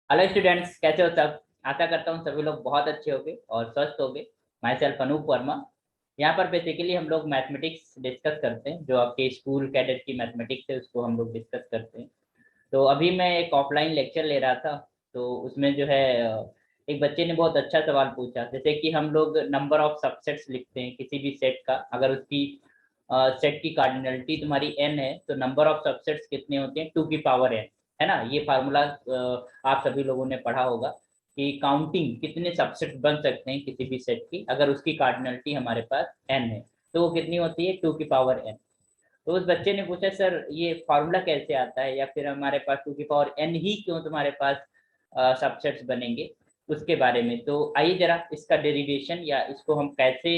Hello students, कैसे हो सब। आशा करता हूँ सभी लोग बहुत अच्छे होंगे और स्वस्थ होंगे। Myself Anoop Verma. यहाँ पर बेसिकली हम लोग मैथमेटिक्स डिस्कस करते हैं। जो आपके स्कूल कैडेट की मैथमेटिक्स है उसको हम लोग डिस्कस करते हैं। तो अभी मैं एक ऑफलाइन लेक्चर ले रहा था। तो उसमें जो है एक बच्चे ने बहुत अच्छा सवाल पूछा। जैसे कि हम लोग नंबर ऑफ सबसेट्स लिखते हैं किसी भी सेट का। अगर उसकी सेट की कार्डिनलिटी तुम्हारी n है तो नंबर ऑफ सबसेट्स कितने होते हैं, 2 की पावर n। है ना, ये फार्मूला आप सभी लोगों ने पढ़ा होगा कि काउंटिंग कितने सबसेट्स बन सकते हैं किसी भी सेट की, अगर उसकी कार्डिनलिटी हमारे पास n है तो वो कितनी होती है, 2 की पावर n। तो उस बच्चे ने पूछा, सर ये फॉर्मूला कैसे आता है, या फिर हमारे पास 2 की पावर n ही क्यों तुम्हारे पास सबसेट्स बनेंगे, उसके बारे में। तो आइए जरा इसका डेरिवेशन या इसको हम कैसे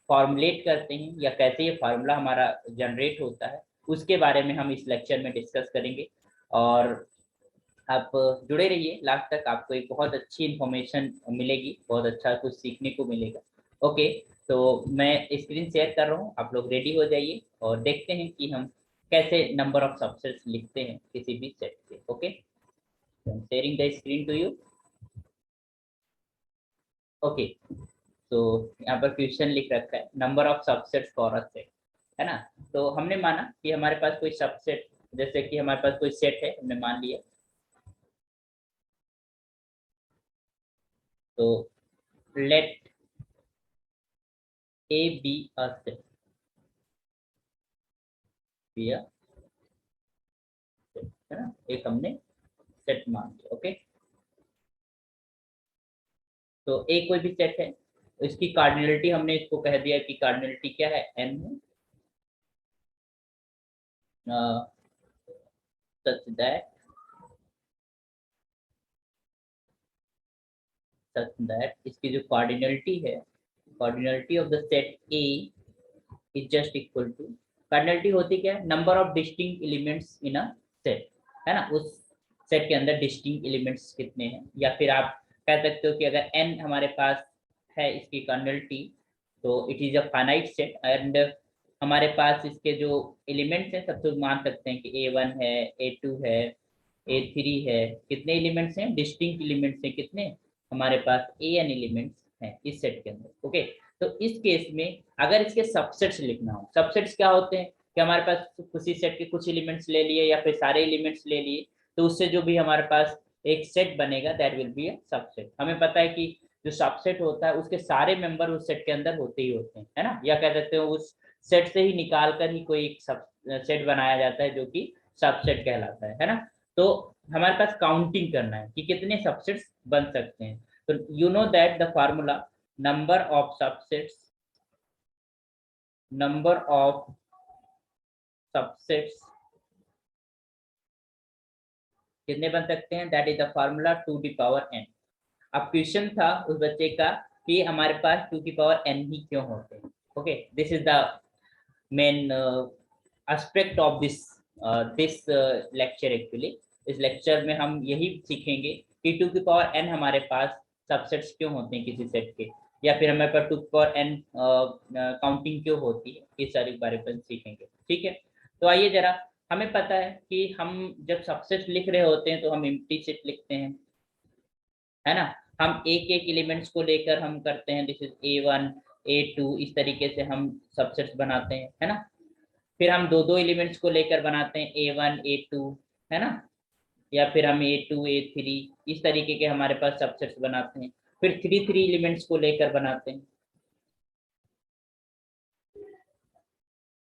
फॉर्मुलेट करते हैं या कैसे ये फार्मूला हमारा जनरेट होता है, उसके बारे में हम इस लेक्चर में डिस्कस करेंगे। और आप जुड़े रहिए लास्ट तक, आपको एक बहुत अच्छी इंफॉर्मेशन मिलेगी, बहुत अच्छा कुछ सीखने को मिलेगा। ओके, तो मैं स्क्रीन शेयर कर रहा हूँ, आप लोग रेडी हो जाइए और देखते हैं कि हम कैसे नंबर ऑफ सबसेट्स लिखते हैं किसी भी सेट के। Okay, sharing the screen to you. Okay, तो यहाँ पर क्वेश्चन लिख रखा है, number of subsets for a set. है ना। तो हमने माना कि हमारे पास कोई सबसेट, जैसे कि हमारे पास कोई सेट है, हमने मान लिया। तो let A be a set, be a set, है ना, एक हमने सेट मान लिया। ओके, तो ए कोई भी सेट है, तो इसकी कार्डिनलिटी हमने इसको कह दिया कि कार्डिनलिटी क्या है, एन है। सच दैट इसकी जो कार्डिनलिटी है, cardinality of the set A is just equal to, cardinality होती क्या है, number of distinct elements in a set. है ना, उस सेट के अंदर डिस्टिंक्ट एलिमेंट्स कितने हैं, या फिर आप कह सकते हो कि अगर n हमारे पास है इसकी कार्डिनलिटी, तो it is a finite set. And हमारे पास इसके जो एलिमेंट्स हैं सब तो मान सकते हैं कि A1 है, A2 है, A3 है। कितने एलिमेंट्स हैं, डिस्टिंक्ट एलिमेंट्स हैं कितने, हमारे पास an एलिमेंट्स हैं इस सेट के अंदर। ओके, तो इस केस में अगर इसके सबसेट्स लिखना हो, सबसेट्स क्या होते हैं कि हमारे पास उसी सेट के कुछ एलिमेंट्स ले लिए या फिर सारे एलिमेंट्स ले लिए, तो उससे जो भी हमारे पास एक सेट बनेगा that will be a subset. हमें पता है कि जो सबसेट होता है उसके सारे मेंबर उस सेट के अंदर होते ही होते हैं। है ना, या कह सकते हो उस सेट से ही निकाल कर ही कोई एक सब सेट बनाया जाता है जो कि सबसेट कहलाता है ना। तो हमारे पास काउंटिंग करना है कि कितने सबसेट्स बन सकते हैं। तो you know that the formula number of subsets, number of subsets कितने बन सकते हैं, दैट इज द फार्मूला 2 की पावर n। अब क्वेश्चन था उस बच्चे का कि हमारे पास 2 की पावर n ही क्यों होते हैं। Okay, this is the main aspect of this lecture actually. इस लेक्चर में हम यही सीखेंगे कि 2 की पावर n हमारे पास सबसेट्स क्यों होते हैं किसी सेट के, या फिर हमारे पास 2 की पावर n काउंटिंग क्यों होती है, इस सारे बारे में सीखेंगे। ठीक है, तो आइए जरा, हमें पता है कि हम जब सबसेट लिख रहे होते हैं तो हम एम्प्टी सेट लिखते हैं। है ना, हम एक एक एलिमेंट्स को लेकर हम करते हैं, दिस इज A1 A2, इस तरीके से हम सबसेट्स बनाते हैं। है ना, फिर हम दो दो एलिमेंट्स को लेकर बनाते हैं A1 A2। है ना, या फिर हम A2 A3, इस तरीके के हमारे पास सबसेट्स बनाते हैं। फिर थ्री थ्री एलिमेंट्स को लेकर बनाते हैं,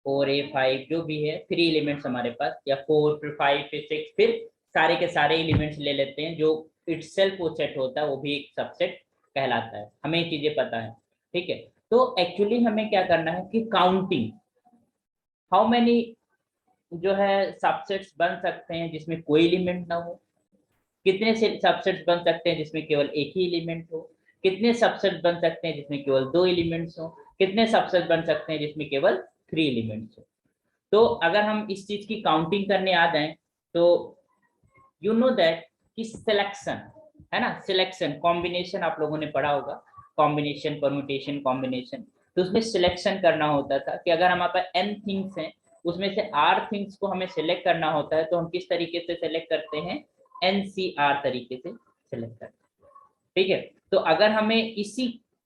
4 A5 जो भी है, थ्री एलिमेंट्स हमारे पास, या 4 फिर 5 फिर 6, फिर सारे के सारे एलिमेंट्स ले लेते हैं। जो इटसेल्फ वो सेट होता है वो भी एक सबसेट कहलाता है। हमें ये चीजें पता है। ठीक है, तो एक्चुअली हमें क्या करना है कि काउंटिंग, हाउ मेनी जो है सबसेट्स बन सकते हैं जिसमें कोई एलिमेंट ना हो, कितने से सबसेट्स बन सकते हैं जिसमें केवल एक ही एलिमेंट हो, कितने सबसेट बन सकते हैं जिसमें केवल दो एलिमेंट्स हो, कितने सबसेट बन सकते हैं जिसमें केवल थ्री एलिमेंट्स हो। तो अगर हम इस चीज की काउंटिंग करने आ जाएं तो यू नो दैट कि सिलेक्शन, है ना, सिलेक्शन कॉम्बिनेशन आप लोगों ने पढ़ा होगा, कॉम्बिनेशन परम्यूटेशन कॉम्बिनेशन। तो उसमें सिलेक्शन करना होता था कि अगर हमारे पास n थिंग्स हैं उसमें से r थिंग्स को हमें सिलेक्ट करना होता है, तो हम किस तरीके से सिलेक्ट करते हैं, NCR तरीके से सेलेक्ट करते हैं। ठीक है, तो अगर हमें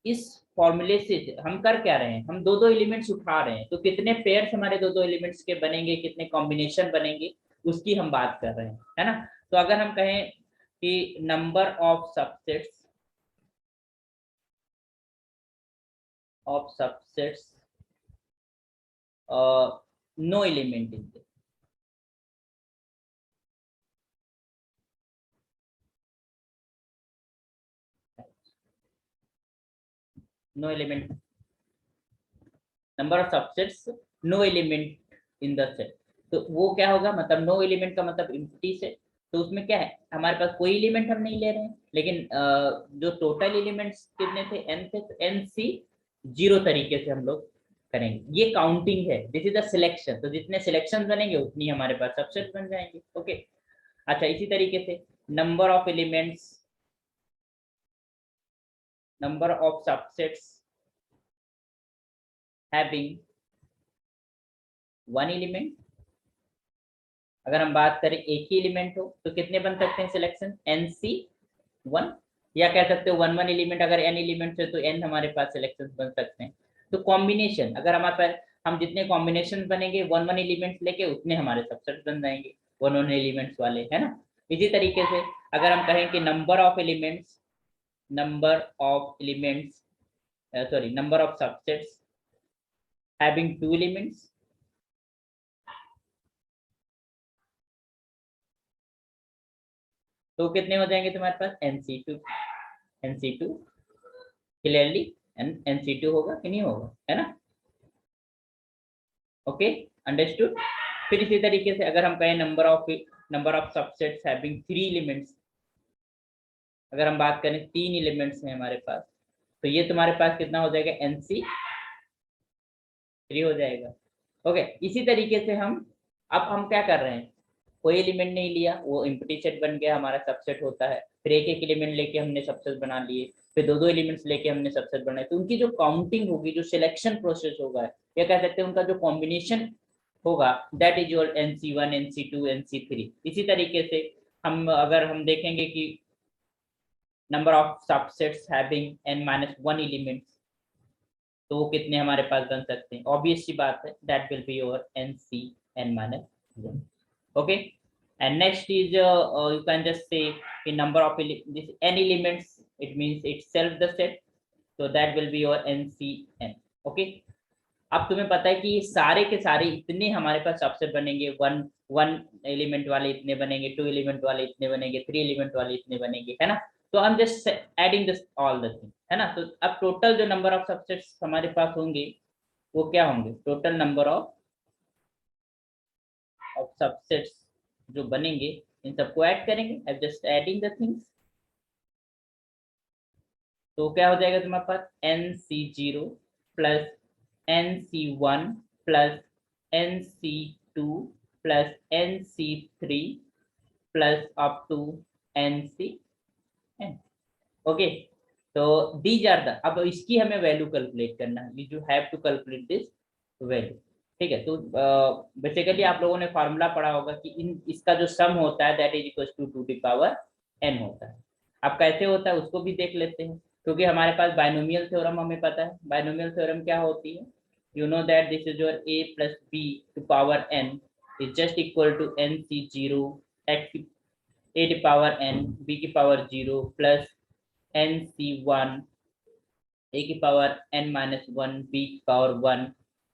इस फॉर्मूले से हम कर क्या रहे हैं, हम दो दो एलिमेंट्स उठा रहे हैं, तो कितने पेयर्स हमारे दो दो एलिमेंट्स के बनेंगे, कितने कॉम्बिनेशन बनेंगे, उसकी हम बात कर रहे हैं, है ना। तो अगर हम कहें कि number of subsets no element in this, no element, number of subsets no element in the set, तो वो क्या होगा, मतलब नो एलिमेंट का मतलब एम्प्टी सेट। तो उसमें क्या है, हमारे पास कोई एलिमेंट हम नहीं ले रहे हैं, लेकिन जो टोटल एलिमेंट्स कितने थे, n थे, तो n सी जीरो तरीके से हम लोग करेंगे, ये काउंटिंग है, दिस इज द सिलेक्शन। तो जितने सिलेक्शन बनेंगे उतनी हमारे पास सबसेट बन जाएंगे। ओके, अच्छा इसी तरीके से number of elements, number of subsets having one element, अगर हम बात करें एक ही एलिमेंट हो तो कितने बन सकते हैं सिलेक्शन, एन सी वन, या कह सकते हो वन वन एलिमेंट, अगर एन एलिमेंट है तो एन हमारे पास सिलेक्शन बन सकते हैं। तो कॉम्बिनेशन, अगर हमारे पास हम जितने कॉम्बिनेशन बनेंगे वन वन एलिमेंट्स लेके, उतने हमारे सबसेट बन जाएंगे वन वन एलिमेंट्स वाले, है ना। इसी तरीके से अगर हम कहें कि number of subsets having two elements, तो कितने हो जाएंगे तुम्हारे पास, NC2 क्लियरली, NC2 होगा कि नहीं होगा, है ना। Okay, understood. फिर इसी तरीके से अगर हम कहें number of subsets having three elements, अगर हम बात करें तीन एलिमेंट्स हैं हमारे पास, तो ये तुम्हारे पास कितना हो जाएगा, NC3 हो जाएगा। ओके, इसी तरीके से हम क्या कर रहे हैं, कोई एलिमेंट नहीं लिया, वो एम्प्टी सेट बन गया, हमारा सबसेट होता है। फिर एक एक एलिमेंट लेके हमने सबसेट बना लिए, फिर दो दो एलिमेंट्स लेके हमने सबसेट बनाए, तो उनकी जो काउंटिंग होगी, जो सिलेक्शन प्रोसेस होगा, या कह सकते हैं उनका जो कॉम्बिनेशन होगा, that is your NC1 NC2 NC3। इसी तरीके से अगर हम देखेंगे कि number of subsets having n-1 elements, तो वो कितने हमारे पास बन सकते हैं, ऑब्वियस सी बात है, that will be your NC n-1। okay, and next is you can just say the number of this n elements, it means itself the set, so that will be your NCn। okay, अब तुम्हें पता है कि सारे के सारे इतने हमारे पास सबसेट बनेंगे, वन वन एलिमेंट वाले इतने बनेंगे, टू एलिमेंट वाले इतने बनेंगे, थ्री एलिमेंट वाले इतने बनेंगे, है ना। तो I am just adding this all the thing, है ना। तो अब टोटल जो नंबर ऑफ सबसेट्स हमारे पास होंगे वो क्या होंगे, टोटल नंबर ऑफ सबसेट्स जो बनेंगे, इन सबको ऐड करेंगे, I just adding the things. तो क्या हो जाएगा तुम्हारे पास, NC0 plus NC1 plus NC2 plus NC3 plus up to NCn। Okay, तो दीज आर द, अब इसकी हमें वैल्यू कैलकुलेट करना है, we you have to calculate this value. ठीक है, तो बेसिकली आप लोगों ने फार्मूला पढ़ा होगा कि इसका जो सम होता है that is equal to 2n होता है। अब कैसे होता है उसको भी देख लेते हैं, क्योंकि हमारे पास बाइनोमियल थ्योरम हमें पता है। बाइनोमियल थ्योरम क्या होती है, you know that this is your a plus b to power n is just equal to NC0 x a to power n b की पावर 0 प्लस NC1 a की power n-1 b की power 1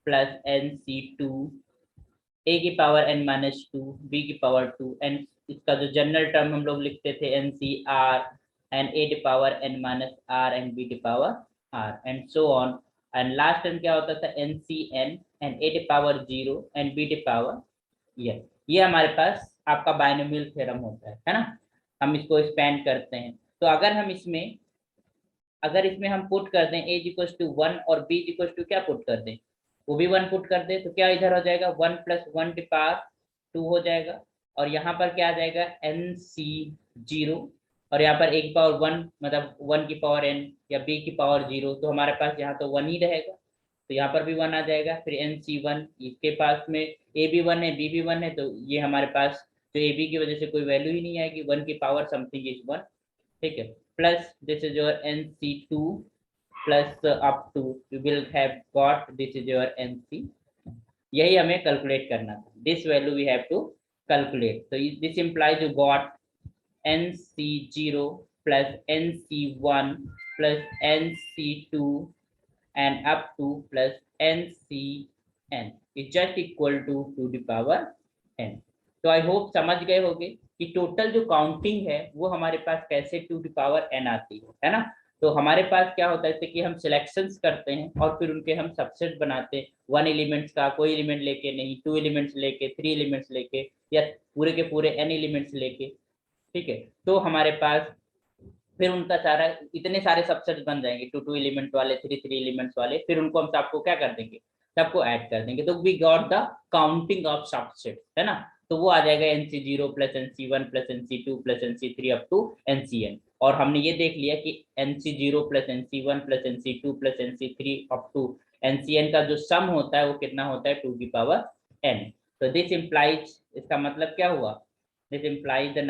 plus NC2 a की power n-2 b की power 2, and इसका जो general term हम लोग लिखते थे NCR and a to power n-r and b to power r and so on, and last term क्या होता था NCn and a to power 0 and b to power n। ये हमारे पास आपका बाइनोमियल थ्योरम होता है ना। हम इसको एक्सपेंड करते हैं, तो अगर इसमें हम पुट कर दें a इक्वल टू 1 और b इक्वल टू क्या पुट कर दें, वो भी 1 पुट कर दे, तो क्या इधर हो जाएगा 1 प्लस 1 की पावर 2 हो जाएगा, और यहाँ पर क्या आ जाएगा NC0, और यहाँ पर एक पावर 1 मतलब 1 की पावर n या b की पावर 0, तो हमारे पास यहाँ तो 1 ही रहेगा, तो यहाँ पर भी 1 आ जाएगा। फिर NC1, इसके पास में a भी 1 है b भी 1 है, तो ये हमारे पास तो ab की वजह से कोई वैल्यू ही नहीं आएगी, 1 की पावर समथिंग इज 1, ठीक है, plus this is your NC2 plus up to you will have got this is your NC, यही हमें कैलकुलेट करना था, this value we have to calculate. तो this implies you got NC0 plus NC1 plus NC2 and up to plus NCN is just equal to 2 the power n। तो I hope समझ गए होंगे कि टोटल जो counting है वो हमारे पास कैसे 2 the power n आती है ना। तो हमारे पास क्या होता है कि हम सिलेक्शंस करते हैं और फिर उनके हम सबसेट बनाते हैं, 1 एलिमेंट्स का कोई एलिमेंट लेके नहीं, 2 एलिमेंट्स लेके, 3 एलिमेंट्स लेके, या पूरे के पूरे n एलिमेंट्स लेके। ठीक है, तो हमारे पास फिर उनका सारा इतने सारे सबसेट बन जाएंगे, 2 एलिमेंट वाले, 3 एलिमेंट्स वाले, फिर उनको हम सबको क्या कर देंगे, सबको ऐड कर देंगे, तो we got the counting of subset, है ना। तो वो आ जाएगा NC0 plus NC1 plus NC2 plus NC3 up to NCN। और हमने ये देख लिया कि NC0 plus NC1 plus NC2 plus NC3 up to NCN का जो सम होता है वो कितना होता है, 2 की पावर n। तो दिस इंप्लाइज, इसका मतलब क्या हुआ, this implies the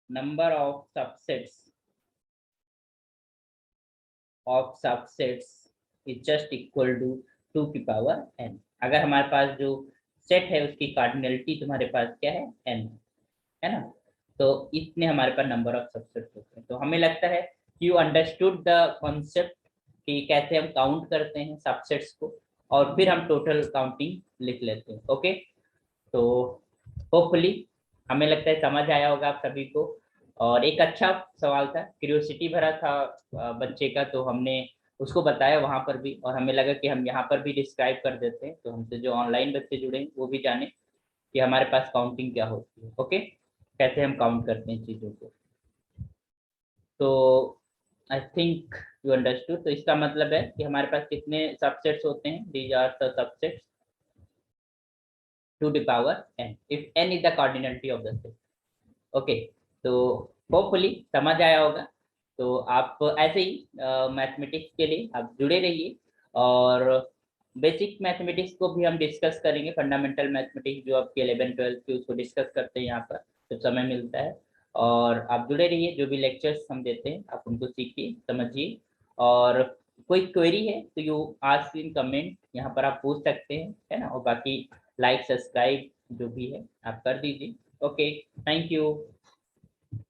number of subsets is just equal to 2 की पावर n। अगर हमारे पास जो सेट है उसकी कार्डिनलिटी तुम्हारे पास क्या है, n, है ना। तो इतने हमारे पास नंबर ऑफ सबसेट्स होते हैं। तो हमें लगता है यू अंडरस्टूड द कॉन्सेप्ट कि कैसे हम काउंट करते हैं सबसेट्स को, और फिर हम टोटल काउंटिंग लिख लेते हैं। ओके, तो होपफुली हमें लगता है समझ आया होगा आप सभी को। और एक अच्छा सवाल था, क्यूरियोसिटी भरा था बच्चे का, तो हमने उसको बताया वहां पर भी, और हमें लगा कि हम यहाँ पर भी डिस्क्राइब कर देते हैं, तो हमसे जो ऑनलाइन बच्चे जुड़े हैं वो भी जाने कि हमारे पास काउंटिंग क्या होती है। ओके, कैसे हम काउंट करते हैं चीजों को। तो आई थिंक यू अंडरस्टूड। तो इसका मतलब है कि हमारे पास कितने सबसेट्स होते हैं, these are the subsets to the power n if n is the cardinality of the set। Okay, तो होपफुली समझ आया होगा। तो आप ऐसे ही मैथमेटिक्स के लिए आप जुड़े रहिए, और बेसिक मैथमेटिक्स को भी हम डिस्कस करेंगे, फंडामेंटल मैथमेटिक्स जो आपके 11-12 की उसको डिस्कस करते हैं यहाँ पर जब समय मिलता है। और आप जुड़े रहिए, जो भी लेक्चर्स हम देते हैं आप उनको सीखिए, समझिए, और कोई क्वेरी है तो यू आस्क इन कमेंट, यहाँ पर आप पूछ सकते हैं, है ना। और बाकी लाइक सब्सक्राइब जो भी है आप कर दीजिए। Okay, thank you.